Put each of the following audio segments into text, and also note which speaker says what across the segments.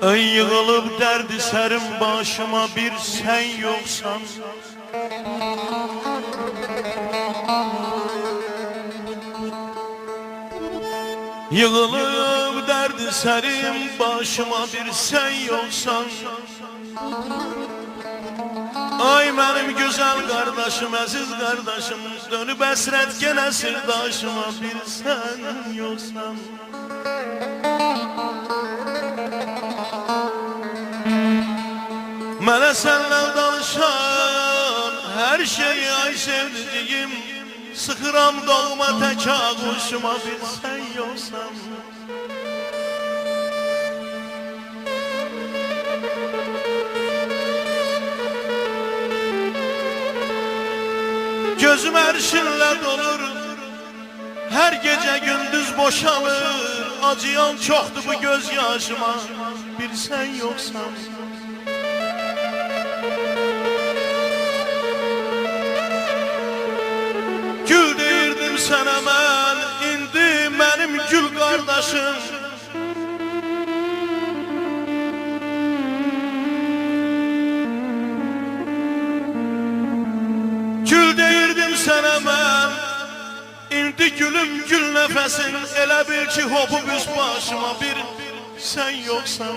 Speaker 1: Ey yığılıp derdi serim başıma bir sen yoksan. Yığılıp derdi serim başıma bir sen yoksan. Ay benim güzel kardeşim, aziz kardeşim, dönüp esret gene sırdaşıma bir sen yoksan. Mənə sənlə danışan her şeyi ay sevdiğim, sıxıram doğma tək ağuşuma bir sen yoksan. Gözüm erşinlə dolur, her gece gündüz boşalır, acıyan çoxdur bu göz yaşıma bir sen yoksan. Gül deyirdim sənə mən, indi mənim gül qardaşım. Gül deyirdim sənə mən, indi gülüm gül nəfəsin. Elə bil ki hopub üst başıma bir sen yoksan.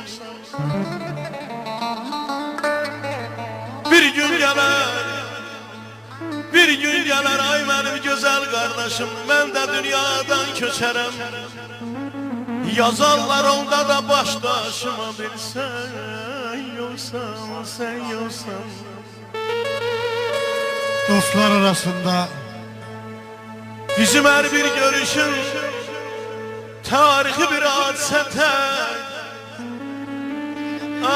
Speaker 1: Bir gün gələr, bir gün gələr ay mənim gözəl qardaşım, mən də dünyadan köçərəm. Yazarlar onda da başdaşıma bir sen yoksan, sen yoksan.
Speaker 2: Dostlar arasında
Speaker 1: bizim her bir görüşün tarihi bir hadisete.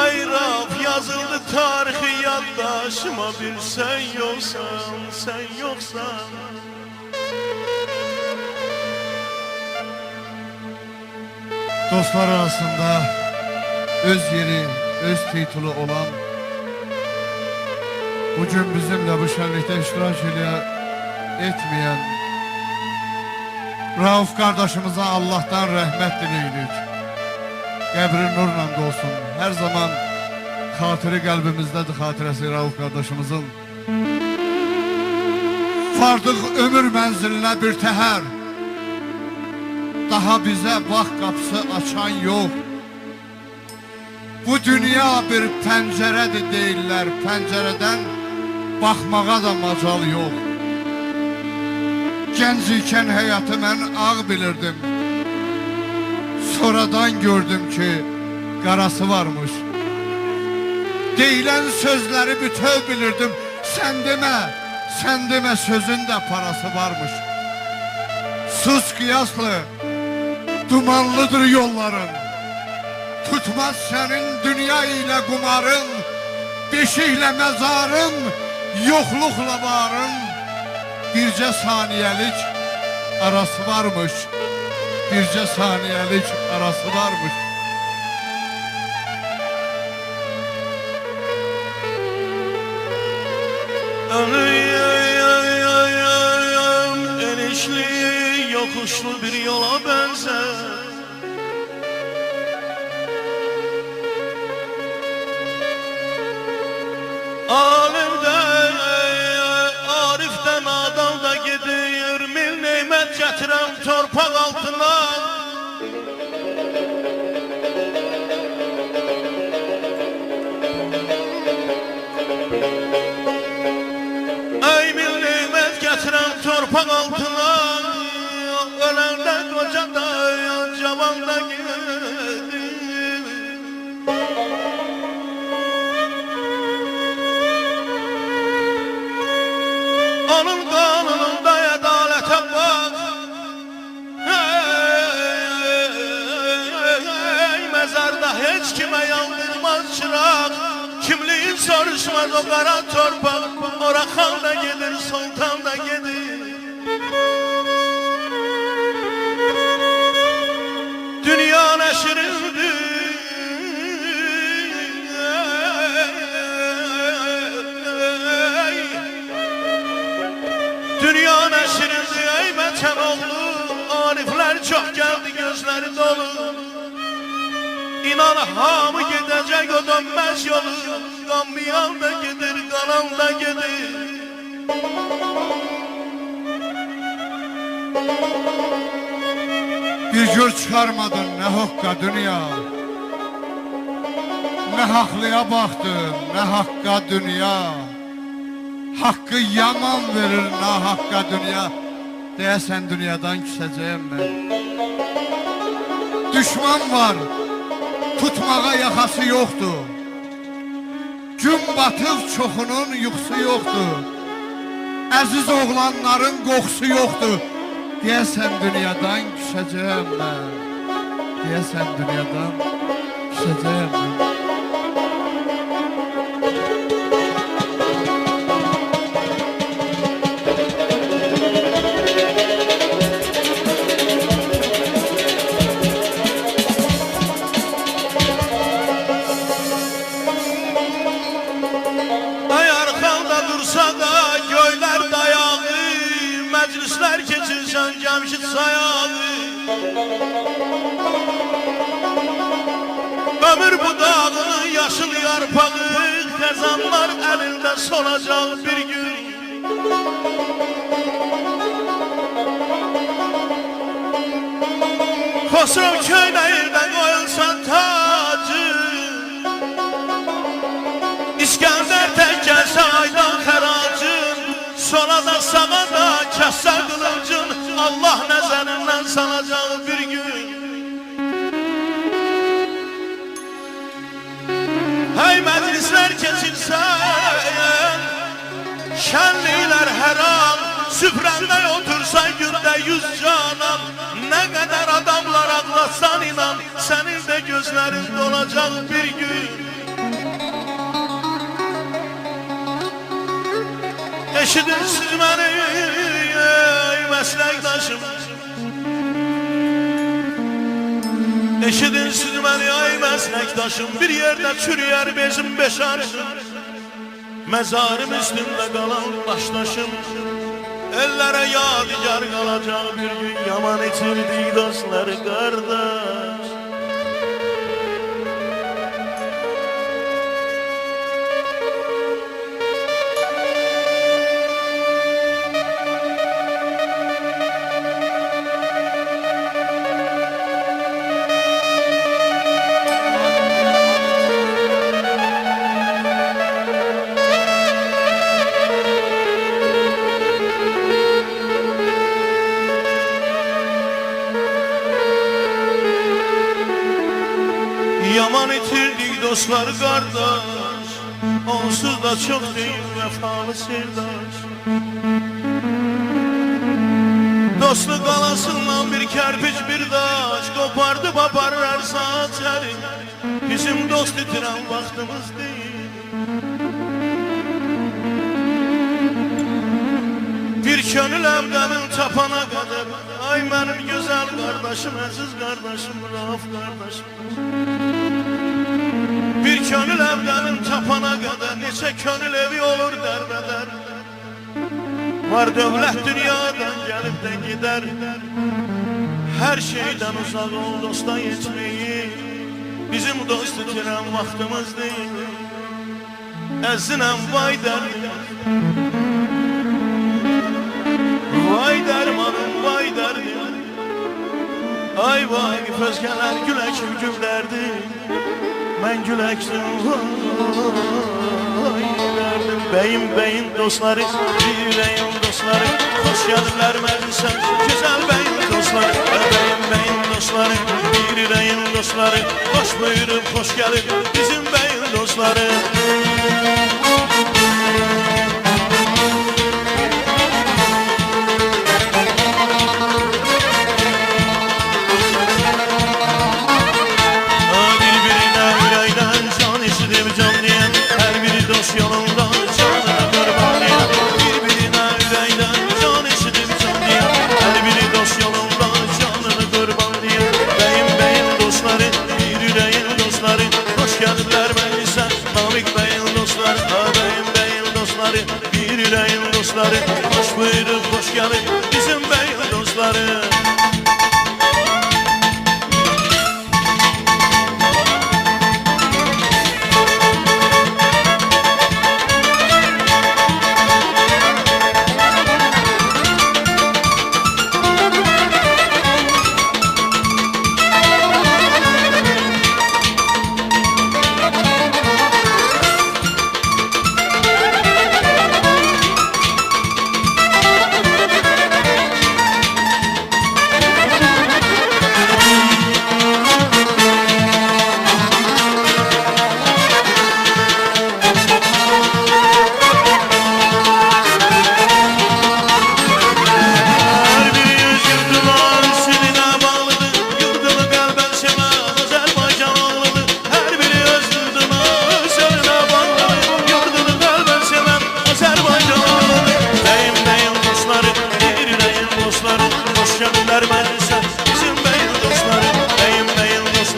Speaker 1: Ay Rab yazıldı tarihi yaddaşıma bir sen yoksan, sen yoksan.
Speaker 2: dostlar arasında öz yeri, öz titulu olan, bugün bizimle bu şenlikte iştirak etmeyen Rauf kardeşimize Allah'tan rahmet dileyirik. Qəbri nurla dolsun. Her zaman hatırı kalbimizdedir, hatırası Rauf kardeşimizin. Vardıq ömür mənzilinə bir təhər, daha bize bak kapısı açan yok. Bu dünya bir pəncərədir deyirlər, pəncərədən baxmağa da macal yok. Gənc ikən həyatı mən ağ bilirdim, sonradan gördüm ki qarası varmış. Deyilən sözləri bütöv bilirdim, sen demə sözün de parası varmış. Sus qiyaslı, dumanlıdır yolların, tutmaz senin dünya ile kumarın, beşikle mezarın, yoklukla varın. Bircə saniyelik arası varmış, bircə saniyelik arası varmış.
Speaker 1: Enişli yokuşlu bir yola benzer. Alimden, Arif'ten adam da gidiyor, mil nimet getiren torpak altına. Ey mil nimet getiren torpak altına, ölende koca da cavan da gidiyor. Onun kanununda adalete bak. Ey mezarda hiç kime yandırmaz çırak, kimliğin soruşmaz o kara torpak. Orakan da gelir, sultan da gelir. Dünya neşirindir, dünya neşirindi ey vətən oğlu. Arifler çok geldi, gözleri dolu. İnan hamı gedəcək o dönməz yolu. Qanmayan da gedir, qalan da gedir.
Speaker 2: Bir gül çıkarmadın ne hokka dünya. Ne haklıya baktın ne hakka dünya. Hakkı yaman verir ne hakka dünya. Deyəsən dünyadan küsəcəyim ben. Düşman var, tutmağa yaxası yoxdur. Gün batıb çoxunun yuxusu yoxdur. Əziz oğlanların qoxusu yoxdur. Deyəsən dünyadan küsəcəyim mən. Deyəsən dünyadan küsəcəyim mən.
Speaker 1: Məclislər keçirsən Cəmşid sayağı. Ömür budağının yaşıl yarpağı, xəzanlar əlində solacaq bir gün. Xosrov köynəyində qoyulsan tacı, İskəndər tək gəlsə aydan xəracın, sola da sağa da kəssə qılıncın, Allah nəzərindən sanacaq bir gün. Hey məclislər keçirsən, şənliklər hər an, süfrəndə otursan gündə 100 canan, nə qədər adamlar ağlasan inan, sənin də gözlərin dolacaq bir gün. Eşidirsiniz məni ey məsləkdaşım, eşidirsiniz məni ey məsləkdaşım, bir yerdə çürüyər bezim beşarım, məzarım üstündə qalan daşdaşım, ellərə yadigar qalacaq bir gün, yaman itirdik dostları qardaş. Yaman itirdik dostlar qardaş, onsuz da çox deyil vəfalı sirdaş. Dostu qalasından bir kərpic bir daş, qopardı baparır hər saat çəri, bizim dost itirən vaxtımız deyil. Bir könül əmdəmin tapana qədər, ay mənim gözəl qardaşım, əziz qardaşım, Rauf qardaşım. Bir könül əmdəmin tapana qədər, neçə könül evi olur dərbədər. Var dövlət dünyadan gəlib də gedər, hər şeydən uzaq ol dosta yetməyi, bizim dost itirən vaxtımız deyil. Əzinəm vay dərdim, vay dərmanım, vay dərdim. Ay vay özgələr gülək gülərdi, mən güləkdim vay dərdim. Bəyim bəyim dostları, yüreğim dostları, hoş gəliblər məclisə, güzel bəyim dostları. Bəyim bəyim dostları, yüreğim dostları, hoş buyurub, hoş gəlib bizim bəyim dostları. Hoş buyurub, hoş gəlib bizim bəyim dostları.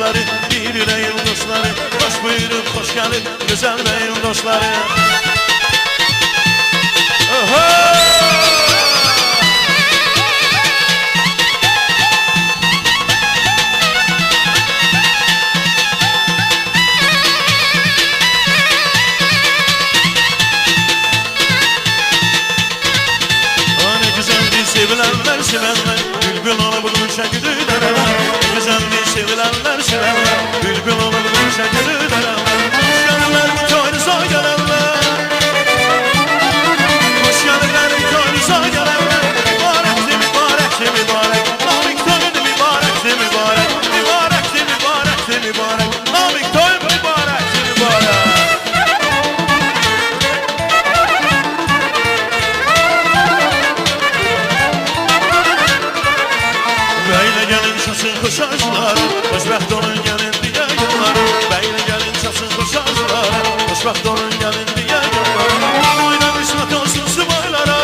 Speaker 1: dostları, bir yüreğin dostları. Hoş buyurun, hoş geldin güzel beyin dostları. Oho! Sevilenler sevenler, bülbül olup kuşa gidiler. Güzelliği sevilenler sevenler, bülbül olup kuşa gidiler. Hoş gelenler bu toyunuza gelenler, hoş gelenler bu toyunuza gelenler. Mübarekti mübarekti mübarek, namik toyun mübarekti mübarek, mübarekti mübarekti mübarek, namik toyun mübarekti mübarek. Beylə gəlin çasın xoş acıları, xoşbəxt olun gəlin deyə yılları. Beylə gəlin çasın xoş acıları, xoşbəxt olun gəlin deyə yılları. Toyla qismət olsun subaylara,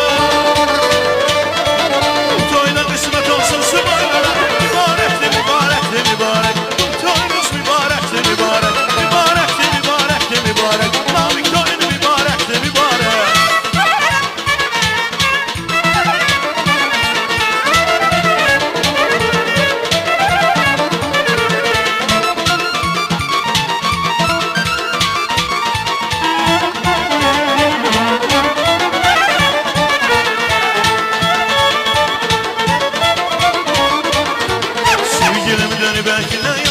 Speaker 1: toyla qismət olsun subaylara. Mübarəkdir, mübarəkdir, mübarək, bu toyunuz mübarəkdir, mübarək, mübarəkdir, mübarəkdir, mübarək, namik toyun mübarəkdir, mübarək. Sevgilim dönüp belki ne